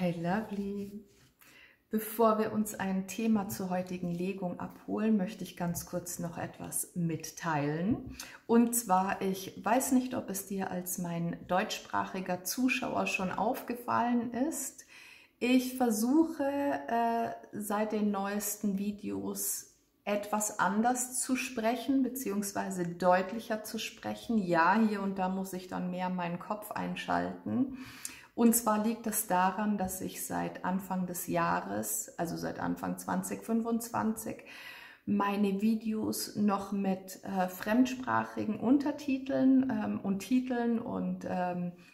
Hey Lovely! Bevor wir uns ein Thema zur heutigen Legung abholen, möchte ich ganz kurz noch etwas mitteilen. Und zwar, ich weiß nicht, ob es dir als mein deutschsprachiger Zuschauer schon aufgefallen ist. Ich versuche seit den neuesten Videos etwas anders zu sprechen, beziehungsweise deutlicher zu sprechen. Ja, hier und da muss ich dann mehr meinen Kopf einschalten. Und zwar liegt es daran, dass ich seit Anfang des Jahres, also seit Anfang 2025, meine Videos noch mit fremdsprachigen Untertiteln und Titeln und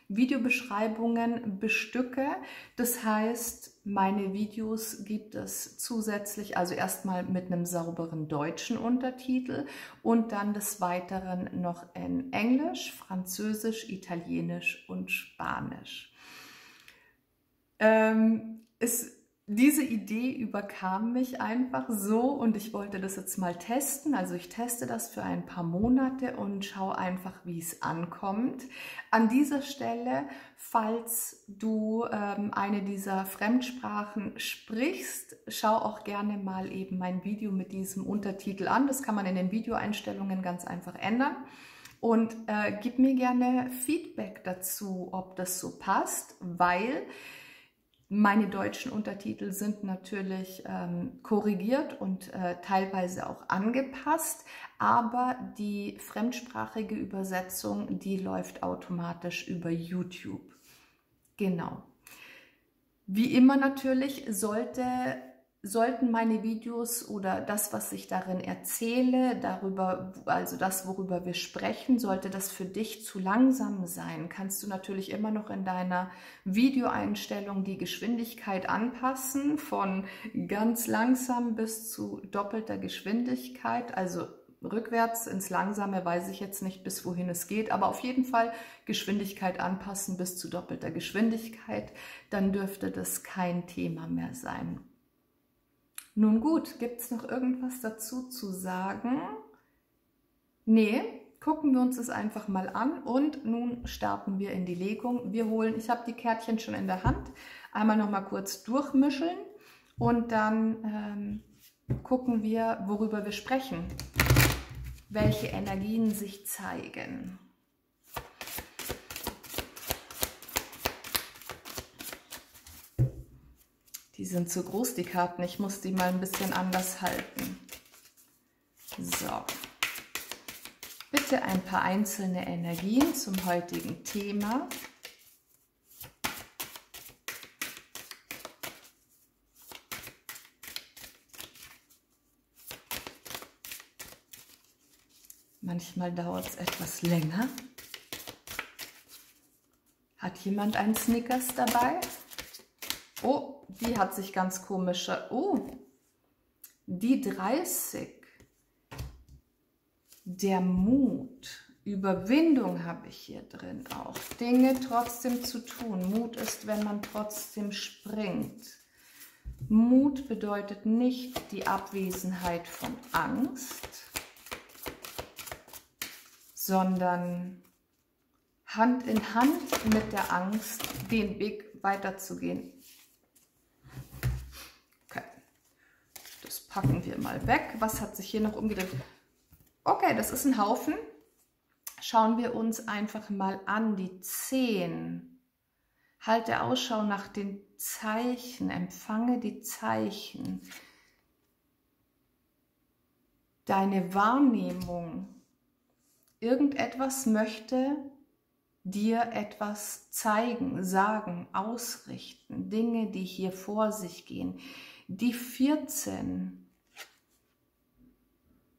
Videobeschreibungen bestücke. Das heißt, meine Videos gibt es zusätzlich, also erstmal mit einem sauberen deutschen Untertitel und dann des Weiteren noch in Englisch, Französisch, Italienisch und Spanisch. Diese Idee überkam mich einfach so und ich wollte das jetzt mal testen. Also ich teste das für ein paar Monate und schaue einfach, wie es ankommt. An dieser Stelle, falls du eine dieser Fremdsprachen sprichst, schau auch gerne mal eben mein Video mit diesem Untertitel an. Das kann man in den Videoeinstellungen ganz einfach ändern. Und gib mir gerne Feedback dazu, ob das so passt, weil meine deutschen Untertitel sind natürlich korrigiert und teilweise auch angepasst, aber die fremdsprachige Übersetzung, die läuft automatisch über YouTube. Genau. Wie immer natürlich sollten meine Videos oder das, was ich darin erzähle, also das, worüber wir sprechen, sollte das für dich zu langsam sein, kannst du natürlich immer noch in deiner Videoeinstellung die Geschwindigkeit anpassen, von ganz langsam bis zu doppelter Geschwindigkeit, also rückwärts ins Langsame weiß ich jetzt nicht, bis wohin es geht, aber auf jeden Fall Geschwindigkeit anpassen bis zu doppelter Geschwindigkeit, dann dürfte das kein Thema mehr sein. Nun gut, gibt es noch irgendwas dazu zu sagen? Nee, gucken wir uns das einfach mal an und nun starten wir in die Legung. Ich habe die Kärtchen schon in der Hand, einmal noch mal kurz durchmischeln und dann gucken wir, worüber wir sprechen, welche Energien sich zeigen. Die sind zu groß, die Karten. Ich muss die mal ein bisschen anders halten. So. Bitte ein paar einzelne Energien zum heutigen Thema. Manchmal dauert es etwas länger. Hat jemand einen Snickers dabei? Oh, die hat sich ganz komische. Oh, die 30. Der Mut. Überwindung habe ich hier drin auch. Dinge trotzdem zu tun. Mut ist, wenn man trotzdem springt. Mut bedeutet nicht die Abwesenheit von Angst, sondern Hand in Hand mit der Angst den Weg weiterzugehen. Packen wir mal weg. Was hat sich hier noch umgedreht? Okay, das ist ein Haufen. Schauen wir uns einfach mal an. Die 10. Halte Ausschau nach den Zeichen. Empfange die Zeichen. Deine Wahrnehmung. Irgendetwas möchte dir etwas zeigen, sagen, ausrichten. Dinge, die hier vor sich gehen. Die 14.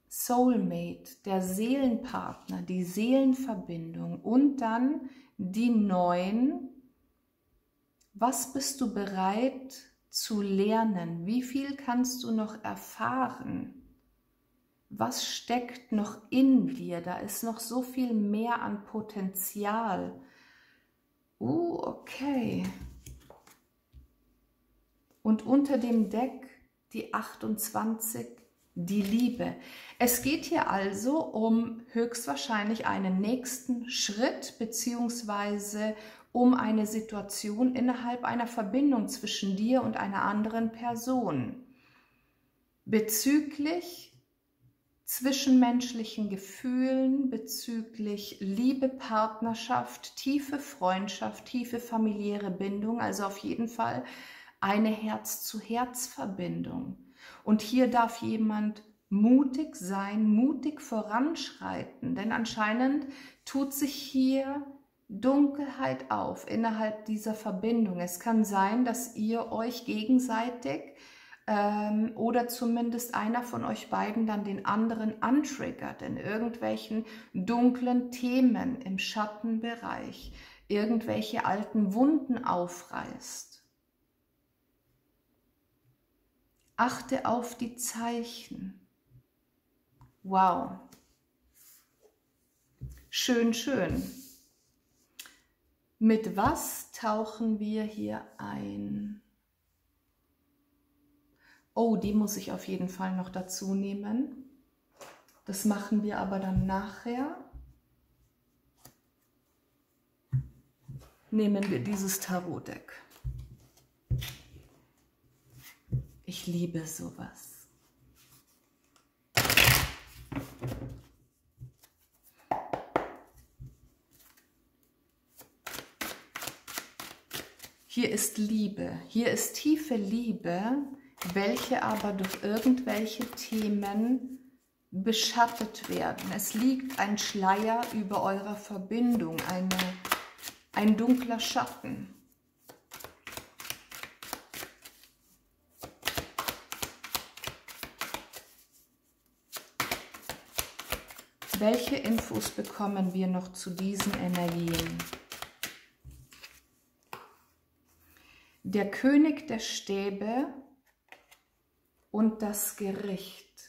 Soulmate, der Seelenpartner, die Seelenverbindung und dann die 9. Was bist du bereit zu lernen? Wie viel kannst du noch erfahren? Was steckt noch in dir? Da ist noch so viel mehr an Potenzial. Okay. Und unter dem Deck die 28. Die Liebe. Es geht hier also um höchstwahrscheinlich einen nächsten Schritt beziehungsweise um eine Situation innerhalb einer Verbindung zwischen dir und einer anderen Person. Bezüglich zwischenmenschlichen Gefühlen, bezüglich Liebe, Partnerschaft, tiefe Freundschaft, tiefe familiäre Bindung, also auf jeden Fall eine Herz-zu-Herz-Verbindung. Und hier darf jemand mutig sein, mutig voranschreiten, denn anscheinend tut sich hier Dunkelheit auf innerhalb dieser Verbindung. Es kann sein, dass ihr euch gegenseitig oder zumindest einer von euch beiden dann den anderen antriggert in irgendwelchen dunklen Themen im Schattenbereich, irgendwelche alten Wunden aufreißt. Achte auf die Zeichen. Wow. Schön, schön. Mit was tauchen wir hier ein? Oh, die muss ich auf jeden Fall noch dazu nehmen. Das machen wir aber dann nachher. Nehmen wir dieses Tarotdeck. Ich liebe sowas. Hier ist Liebe, hier ist tiefe Liebe, welche aber durch irgendwelche Themen beschattet werden. Es liegt ein Schleier über eurer Verbindung, ein dunkler Schatten. Welche Infos bekommen wir noch zu diesen Energien? Der König der Stäbe und das Gericht.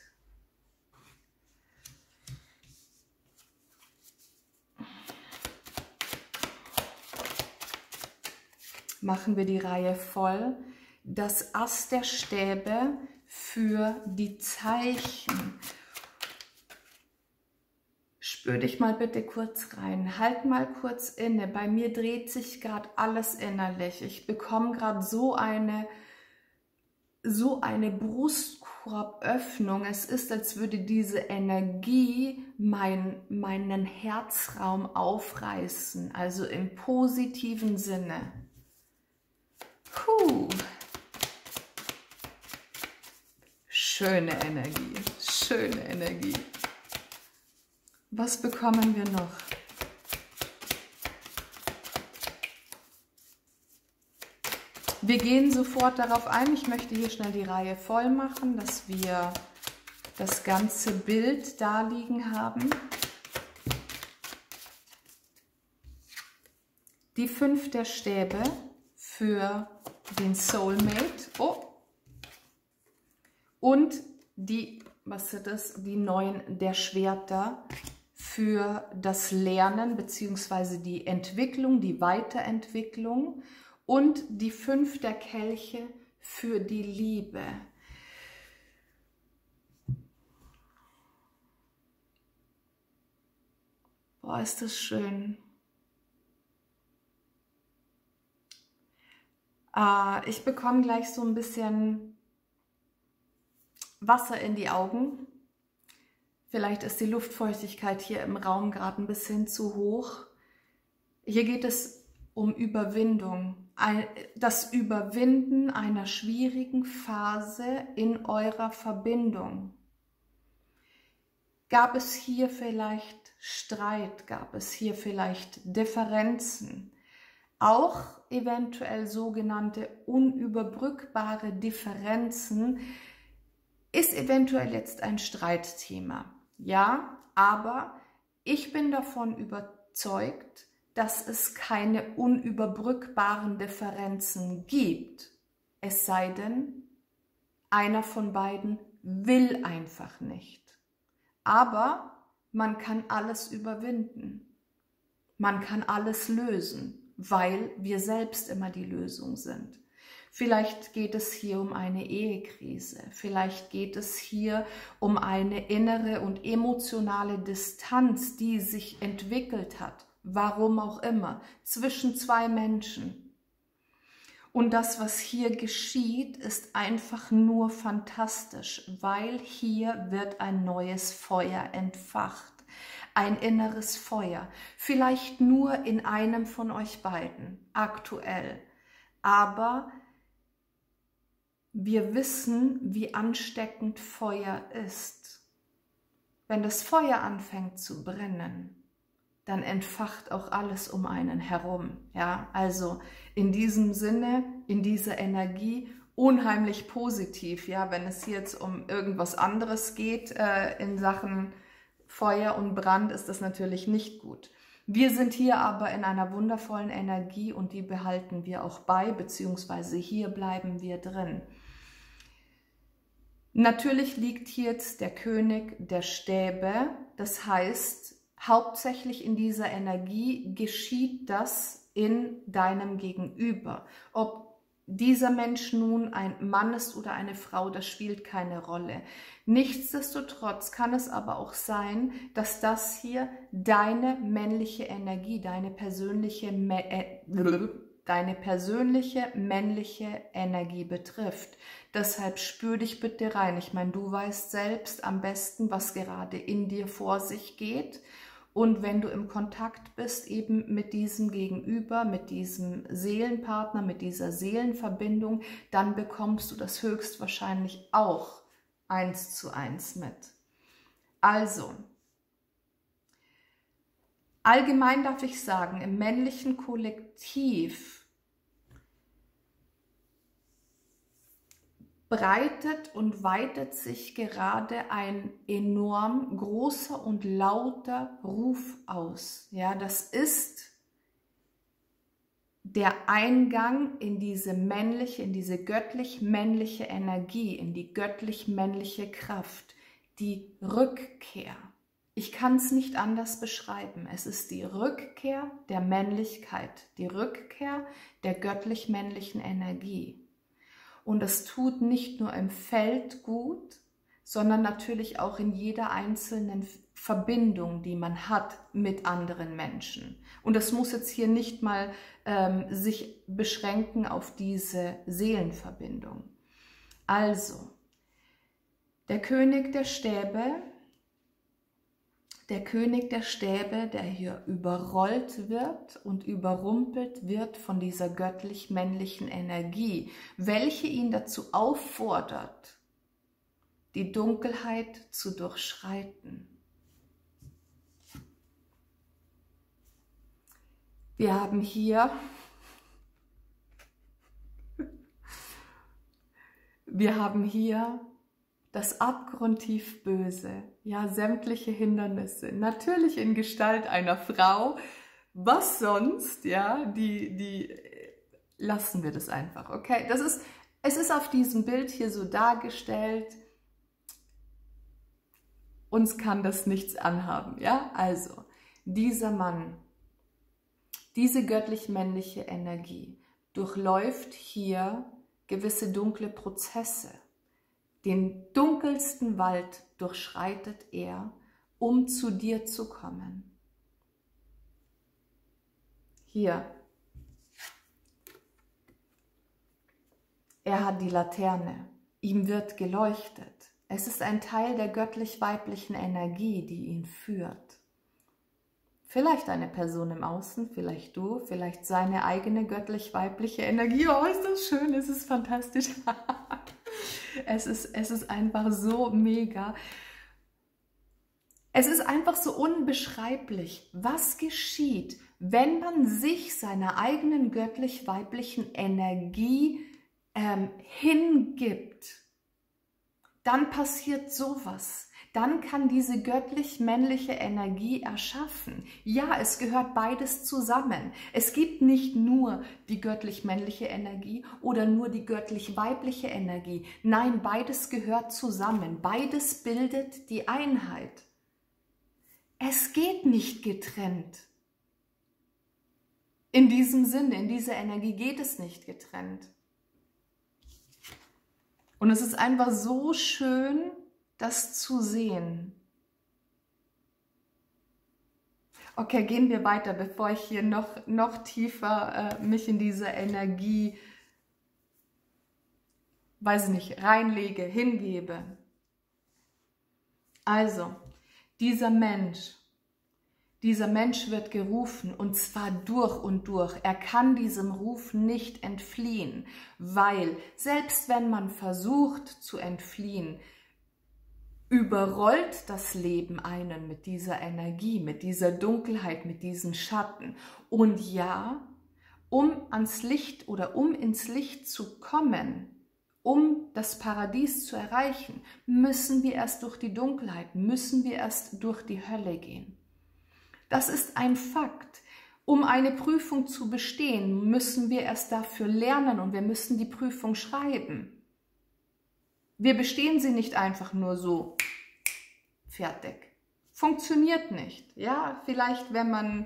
Machen wir die Reihe voll. Das Ass der Stäbe für die Zeichen. Spür dich mal bitte kurz rein. Halt mal kurz inne. Bei mir dreht sich gerade alles innerlich. Ich bekomme gerade so eine Brustkorböffnung. Es ist, als würde diese Energie meinen Herzraum aufreißen. Also im positiven Sinne. Puh. Schöne Energie. Schöne Energie. Was bekommen wir noch? Wir gehen sofort darauf ein. Ich möchte hier schnell die Reihe voll machen, dass wir das ganze Bild da liegen haben. Die 5 der Stäbe für den Soulmate. Oh. Und die, was ist das? Die 9 der Schwerter für das Lernen bzw. die Entwicklung, die Weiterentwicklung. Und die 5 der Kelche für die Liebe. Boah, ist das schön. Ich bekomme gleich so ein bisschen Wasser in die Augen. Vielleicht ist die Luftfeuchtigkeit hier im Raum gerade ein bisschen zu hoch. Hier geht es um Überwindung. Das Überwinden einer schwierigen Phase in eurer Verbindung. Gab es hier vielleicht Streit? Gab es hier vielleicht Differenzen? Auch eventuell sogenannte unüberbrückbare Differenzen ist eventuell jetzt ein Streitthema. Ja, aber ich bin davon überzeugt, dass es keine unüberbrückbaren Differenzen gibt. Es sei denn, einer von beiden will einfach nicht. Aber man kann alles überwinden. Man kann alles lösen, weil wir selbst immer die Lösung sind. Vielleicht geht es hier um eine Ehekrise. Vielleicht geht es hier um eine innere und emotionale Distanz, die sich entwickelt hat, warum auch immer, zwischen zwei Menschen. Und das, was hier geschieht, ist einfach nur fantastisch, weil hier wird ein neues Feuer entfacht. Ein inneres Feuer. Vielleicht nur in einem von euch beiden, aktuell. Aber wir wissen, wie ansteckend Feuer ist. Wenn das Feuer anfängt zu brennen, dann entfacht auch alles um einen herum. Ja, also in diesem Sinne, in dieser Energie, unheimlich positiv. Ja, wenn es jetzt um irgendwas anderes geht in Sachen Feuer und Brand, ist das natürlich nicht gut. Wir sind hier aber in einer wundervollen Energie und die behalten wir auch bei, beziehungsweise hier bleiben wir drin. Natürlich liegt hier jetzt der König der Stäbe, das heißt, hauptsächlich in dieser Energie geschieht das in deinem Gegenüber. Ob dieser Mensch nun ein Mann ist oder eine Frau, das spielt keine Rolle. Nichtsdestotrotz kann es aber auch sein, dass das hier deine männliche Energie, deine persönliche männliche Energie betrifft. Deshalb spür dich bitte rein. Ich meine, du weißt selbst am besten, was gerade in dir vor sich geht. Und wenn du im Kontakt bist eben mit diesem Gegenüber, mit diesem Seelenpartner, mit dieser Seelenverbindung, dann bekommst du das höchstwahrscheinlich auch 1:1 mit. Also, allgemein darf ich sagen, im männlichen Kollektiv breitet und weitet sich gerade ein enorm großer und lauter Ruf aus. Ja, das ist der Eingang in diese männliche, in diese göttlich-männliche Energie, in die göttlich-männliche Kraft, die Rückkehr. Ich kann es nicht anders beschreiben. Es ist die Rückkehr der Männlichkeit, die Rückkehr der göttlich-männlichen Energie. Und es tut nicht nur im Feld gut, sondern natürlich auch in jeder einzelnen Verbindung, die man hat mit anderen Menschen. Und das muss jetzt hier nicht mal sich beschränken auf diese Seelenverbindung. Also, der König der Stäbe, der hier überrollt wird und überrumpelt wird von dieser göttlich-männlichen Energie, welche ihn dazu auffordert, die Dunkelheit zu durchschreiten. Wir haben hier das abgrundtief Böse, ja, sämtliche Hindernisse, natürlich in Gestalt einer Frau, was sonst, ja, lassen wir das einfach, okay? Es ist auf diesem Bild hier so dargestellt, uns kann das nichts anhaben, ja? Also, dieser Mann, diese göttlich-männliche Energie durchläuft hier gewisse dunkle Prozesse. Den dunkelsten Wald durchschreitet er, um zu dir zu kommen. Hier. Er hat die Laterne. Ihm wird geleuchtet. Es ist ein Teil der göttlich-weiblichen Energie, die ihn führt. Vielleicht eine Person im Außen, vielleicht du, vielleicht seine eigene göttlich-weibliche Energie. Oh, ist das schön, es ist fantastisch. Es ist einfach so mega. Es ist einfach so unbeschreiblich, was geschieht, wenn man sich seiner eigenen göttlich-weiblichen Energie hingibt. Dann passiert sowas. Dann kann diese göttlich-männliche Energie erschaffen. Ja, es gehört beides zusammen. Es gibt nicht nur die göttlich-männliche Energie oder nur die göttlich-weibliche Energie. Nein, beides gehört zusammen. Beides bildet die Einheit. Es geht nicht getrennt. In diesem Sinne, in dieser Energie geht es nicht getrennt. Und es ist einfach so schön, das zu sehen. Okay, gehen wir weiter, bevor ich hier noch tiefer mich in diese Energie, weiß ich nicht, reinlege, hingebe. Also, dieser Mensch wird gerufen und zwar durch und durch. Er kann diesem Ruf nicht entfliehen, weil selbst wenn man versucht zu entfliehen, überrollt das Leben einen mit dieser Energie, mit dieser Dunkelheit, mit diesen Schatten. Und ja, um ans Licht oder um ins Licht zu kommen, um das Paradies zu erreichen, müssen wir erst durch die Dunkelheit, müssen wir erst durch die Hölle gehen. Das ist ein Fakt. Um eine Prüfung zu bestehen, müssen wir erst dafür lernen und wir müssen die Prüfung schreiben. Wir bestehen sie nicht einfach nur so, fertig. Funktioniert nicht. Ja, vielleicht, wenn man,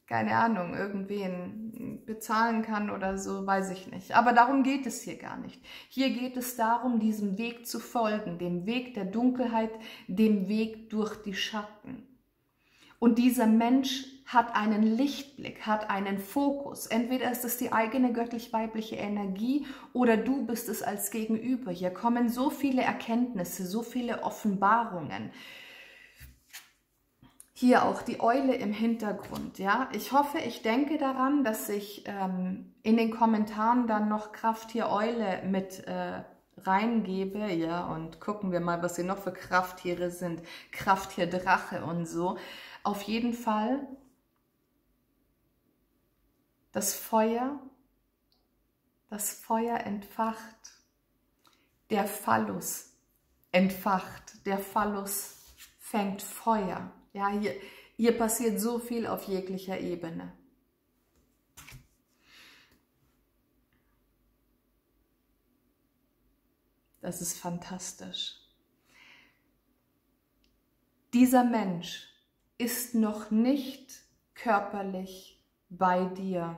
keine Ahnung, irgendwen bezahlen kann oder so, weiß ich nicht. Aber darum geht es hier gar nicht. Hier geht es darum, diesem Weg zu folgen, dem Weg der Dunkelheit, dem Weg durch die Schatten. Und dieser Mensch hat einen Lichtblick, hat einen Fokus. Entweder ist es die eigene göttlich-weibliche Energie oder du bist es als Gegenüber. Hier kommen so viele Erkenntnisse, so viele Offenbarungen. Hier auch die Eule im Hintergrund. Ja? Ich hoffe, ich denke daran, dass ich in den Kommentaren dann noch Krafttier Eule mit reingebe. Ja? Und gucken wir mal, was hier noch für Krafttiere sind. Krafttier Drache und so. Auf jeden Fall das Feuer entfacht, der Phallus entfacht, der Phallus fängt Feuer. Ja, hier passiert so viel auf jeglicher Ebene. Das ist fantastisch. Dieser Mensch ist noch nicht körperlich bei dir,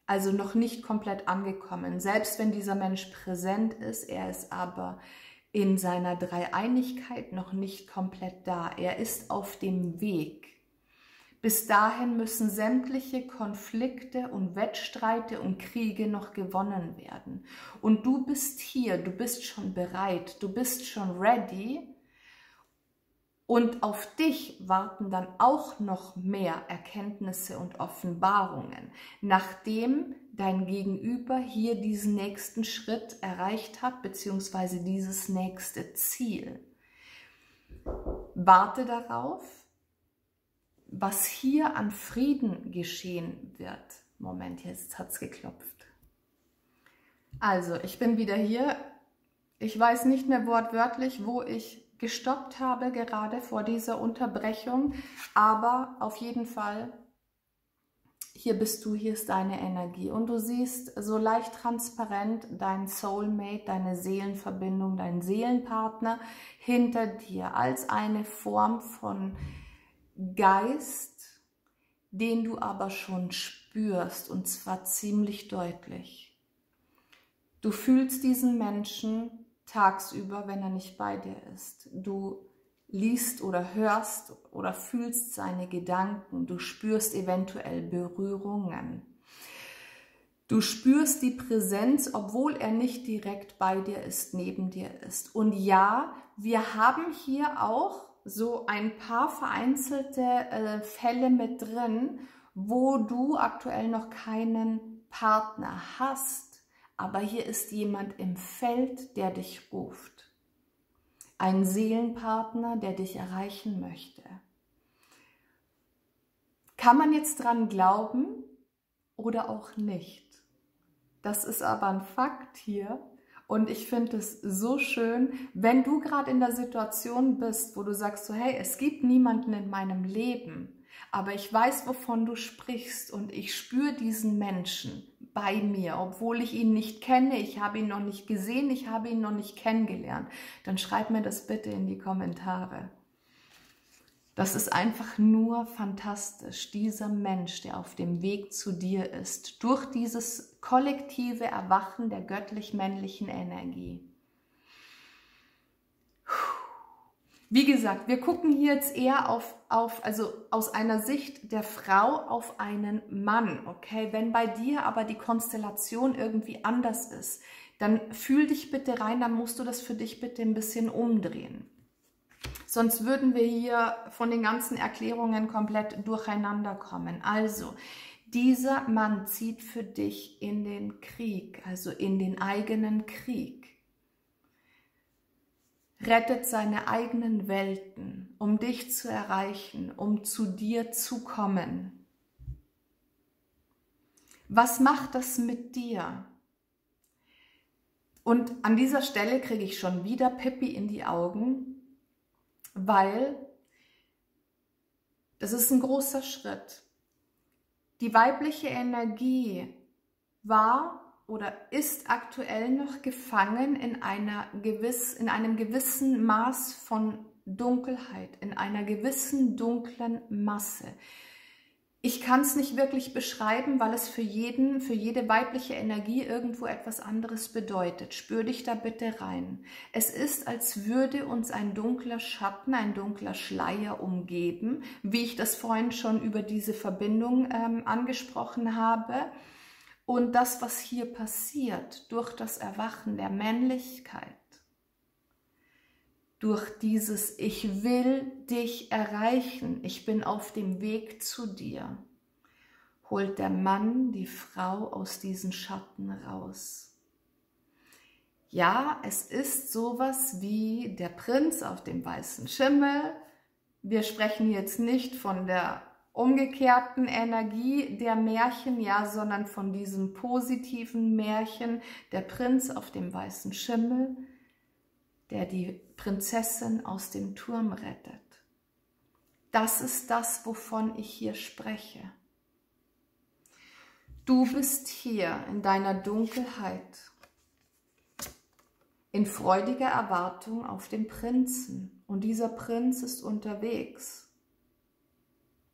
also noch nicht komplett angekommen. Selbst wenn dieser Mensch präsent ist, er ist aber in seiner Dreieinigkeit noch nicht komplett da. Er ist auf dem Weg. Bis dahin müssen sämtliche Konflikte und Wettstreite und Kriege noch gewonnen werden. Und du bist hier, du bist schon bereit, du bist schon ready. Und auf dich warten dann auch noch mehr Erkenntnisse und Offenbarungen, nachdem dein Gegenüber hier diesen nächsten Schritt erreicht hat, beziehungsweise dieses nächste Ziel. Warte darauf, was hier an Frieden geschehen wird. Moment, jetzt hat es geklopft. Also, ich bin wieder hier. Ich weiß nicht mehr wortwörtlich, wo ich gestoppt habe, gerade vor dieser Unterbrechung, aber auf jeden Fall, hier bist du, hier ist deine Energie und du siehst so leicht transparent dein Soulmate, deine Seelenverbindung, deinen Seelenpartner hinter dir als eine Form von Geist, den du aber schon spürst und zwar ziemlich deutlich. Du fühlst diesen Menschen tagsüber, wenn er nicht bei dir ist. Du liest oder hörst oder fühlst seine Gedanken. Du spürst eventuell Berührungen. Du spürst die Präsenz, obwohl er nicht direkt bei dir ist, neben dir ist. Und ja, wir haben hier auch so ein paar vereinzelte Fälle mit drin, wo du aktuell noch keinen Partner hast. Aber hier ist jemand im Feld, der dich ruft. Ein Seelenpartner, der dich erreichen möchte. Kann man jetzt dran glauben oder auch nicht? Das ist aber ein Fakt hier. Und ich finde es so schön, wenn du gerade in der Situation bist, wo du sagst so, hey, es gibt niemanden in meinem Leben, aber ich weiß, wovon du sprichst und ich spüre diesen Menschen bei mir, obwohl ich ihn nicht kenne, ich habe ihn noch nicht gesehen, ich habe ihn noch nicht kennengelernt. Dann schreib mir das bitte in die Kommentare. Das ist einfach nur fantastisch, dieser Mensch, der auf dem Weg zu dir ist, durch dieses kollektive Erwachen der göttlich-männlichen Energie. Wie gesagt, wir gucken hier jetzt eher also aus einer Sicht der Frau auf einen Mann, okay? Wenn bei dir aber die Konstellation irgendwie anders ist, dann fühl dich bitte rein, dann musst du das für dich bitte ein bisschen umdrehen. Sonst würden wir hier von den ganzen Erklärungen komplett durcheinander kommen. Also, dieser Mann zieht für dich in den Krieg, also in den eigenen Krieg. Rettet seine eigenen Welten, um dich zu erreichen, um zu dir zu kommen. Was macht das mit dir? Und an dieser Stelle kriege ich schon wieder Pippi in die Augen, weil das ist ein großer Schritt. Die weibliche Energie war oder ist aktuell noch gefangen in einem gewissen Maß von Dunkelheit, in einer gewissen dunklen Masse. Ich kann es nicht wirklich beschreiben, weil es für jede weibliche Energie irgendwo etwas anderes bedeutet. Spür dich da bitte rein. Es ist, als würde uns ein dunkler Schatten, ein dunkler Schleier umgeben, wie ich das vorhin schon über diese Verbindung angesprochen habe. Und das, was hier passiert, durch das Erwachen der Männlichkeit, durch dieses Ich will dich erreichen, ich bin auf dem Weg zu dir, holt der Mann die Frau aus diesen Schatten raus. Ja, es ist sowas wie der Prinz auf dem weißen Schimmel. Wir sprechen jetzt nicht von der umgekehrten Energie der Märchen, ja, sondern von diesem positiven Märchen, der Prinz auf dem weißen Schimmel, der die Prinzessin aus dem Turm rettet. Das ist das, wovon ich hier spreche. Du bist hier in deiner Dunkelheit, in freudiger Erwartung auf den Prinzen. Und dieser Prinz ist unterwegs.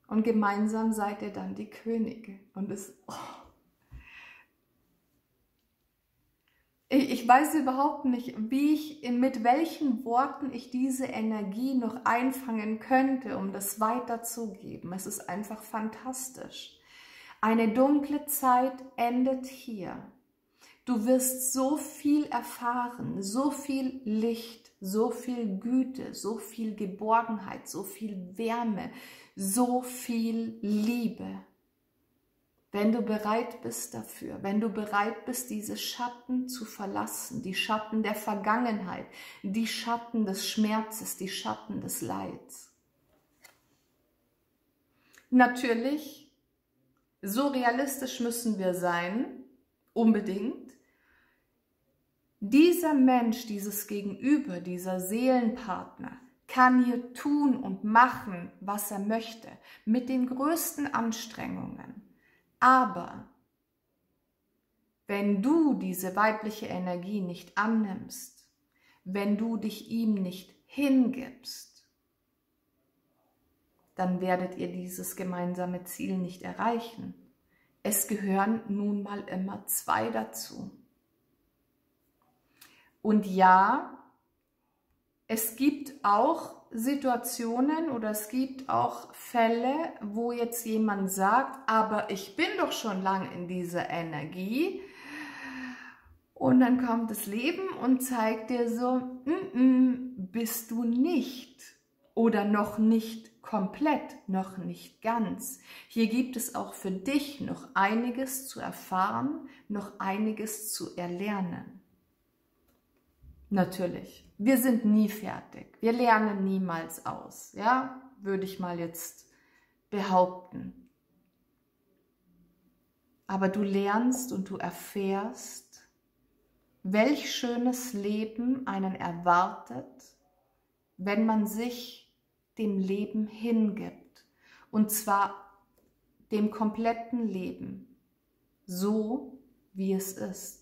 Und gemeinsam seid ihr dann die Könige. Und ich weiß überhaupt nicht, mit welchen Worten ich diese Energie noch einfangen könnte, um das weiterzugeben. Es ist einfach fantastisch. Eine dunkle Zeit endet hier. Du wirst so viel erfahren, so viel Licht, so viel Güte, so viel Geborgenheit, so viel Wärme, so viel Liebe. Wenn du bereit bist dafür, wenn du bereit bist, diese Schatten zu verlassen, die Schatten der Vergangenheit, die Schatten des Schmerzes, die Schatten des Leids. Natürlich, so realistisch müssen wir sein, unbedingt. Dieser Mensch, dieses Gegenüber, dieser Seelenpartner, kann hier tun und machen, was er möchte, mit den größten Anstrengungen. Aber wenn du diese weibliche Energie nicht annimmst, wenn du dich ihm nicht hingibst, dann werdet ihr dieses gemeinsame Ziel nicht erreichen. Es gehören nun mal immer zwei dazu. Und ja, es gibt auch Situationen oder es gibt auch Fälle, wo jetzt jemand sagt, aber ich bin doch schon lange in dieser Energie. Und dann kommt das Leben und zeigt dir so, bist du nicht oder noch nicht komplett, noch nicht ganz. Hier gibt es auch für dich noch einiges zu erfahren, noch einiges zu erlernen. Natürlich, wir sind nie fertig, wir lernen niemals aus, ja, würde ich mal jetzt behaupten. Aber du lernst und du erfährst, welch schönes Leben einen erwartet, wenn man sich dem Leben hingibt. Und zwar dem kompletten Leben, so wie es ist.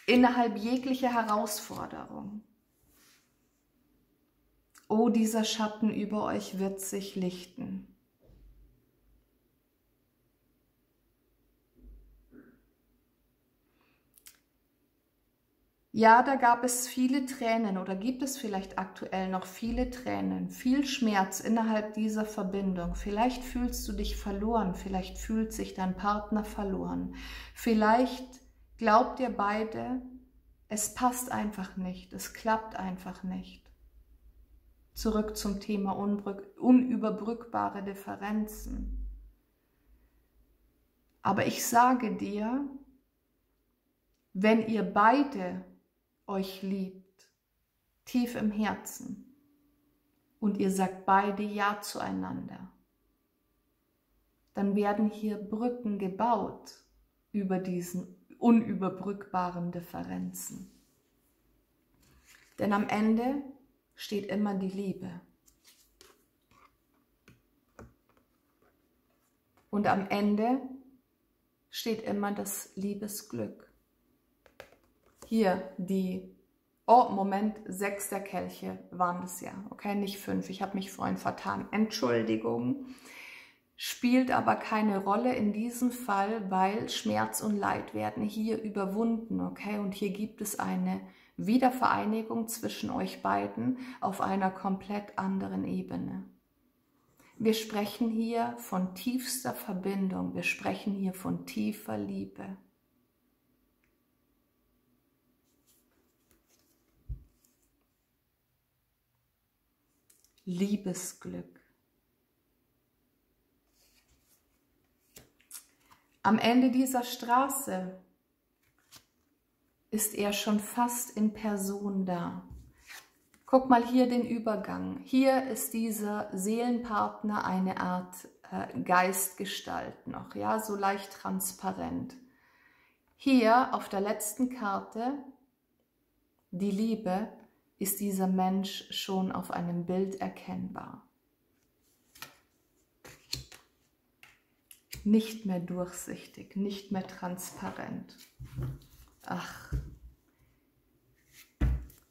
Innerhalb jeglicher Herausforderung. Oh, dieser Schatten über euch wird sich lichten. Ja, da gab es viele Tränen oder gibt es vielleicht aktuell noch viele Tränen, viel Schmerz innerhalb dieser Verbindung. Vielleicht fühlst du dich verloren, vielleicht fühlt sich dein Partner verloren. Vielleicht glaubt ihr beide, es passt einfach nicht, es klappt einfach nicht. Zurück zum Thema unüberbrückbare Differenzen. Aber ich sage dir, wenn ihr beide euch liebt, tief im Herzen, und ihr sagt beide Ja zueinander, dann werden hier Brücken gebaut über diesen unüberbrückbaren Differenzen. Denn am Ende steht immer die Liebe. Und am Ende steht immer das Liebesglück. Hier die, oh Moment, 6 der Kelche waren das ja, okay, nicht 5, ich habe mich vorhin vertan, Entschuldigung. Spielt aber keine Rolle in diesem Fall, weil Schmerz und Leid werden hier überwunden, okay, und hier gibt es eine Wiedervereinigung zwischen euch beiden auf einer komplett anderen Ebene. Wir sprechen hier von tiefster Verbindung, wir sprechen hier von tiefer Liebe. Liebesglück. Am Ende dieser Straße ist er schon fast in Person da. Guck mal hier den Übergang. Hier ist dieser Seelenpartner eine Art Geistgestalt noch, ja, so leicht transparent. Hier auf der letzten Karte, die Liebe, ist dieser Mensch schon auf einem Bild erkennbar. Nicht mehr durchsichtig, nicht mehr transparent. Ach,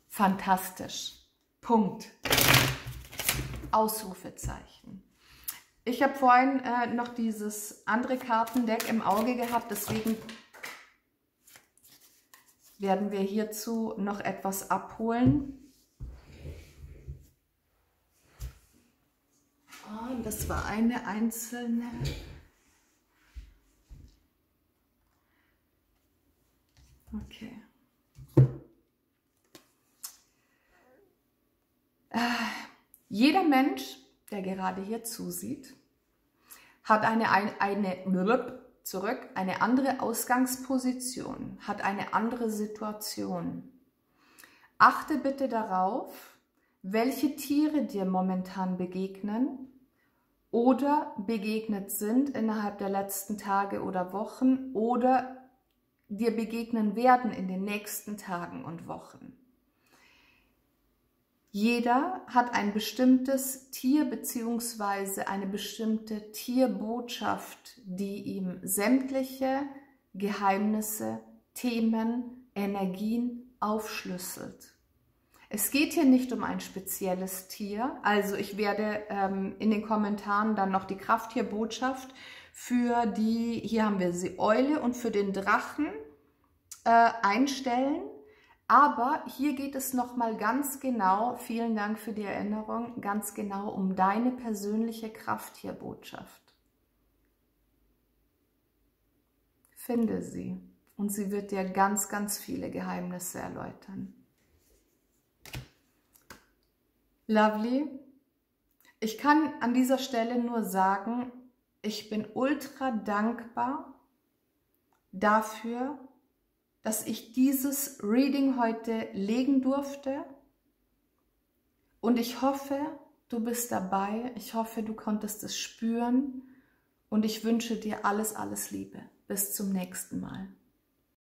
fantastisch. Punkt. Ausrufezeichen. Ich habe vorhin noch dieses andere Kartendeck im Auge gehabt, deswegen werden wir hierzu noch etwas abholen. Oh, das war eine einzelne. Okay. Jeder Mensch, der gerade hier zusieht, hat eine andere Ausgangsposition, hat eine andere Situation. Achte bitte darauf, welche Tiere dir momentan begegnen oder begegnet sind innerhalb der letzten Tage oder Wochen oder dir begegnen werden in den nächsten Tagen und Wochen. Jeder hat ein bestimmtes Tier bzw. eine bestimmte Tierbotschaft, die ihm sämtliche Geheimnisse, Themen, Energien aufschlüsselt. Es geht hier nicht um ein spezielles Tier, also ich werde in den Kommentaren dann noch die Krafttierbotschaft für die, hier haben wir sie Eule und für den Drachen einstellen. Aber hier geht es nochmal ganz genau, vielen Dank für die Erinnerung, ganz genau um deine persönliche Krafttierbotschaft. Finde sie und sie wird dir ganz, ganz viele Geheimnisse erläutern. Lovely, ich kann an dieser Stelle nur sagen, ich bin ultra dankbar dafür, dass ich dieses Reading heute legen durfte und ich hoffe, du bist dabei, ich hoffe, du konntest es spüren und ich wünsche dir alles, alles Liebe. Bis zum nächsten Mal.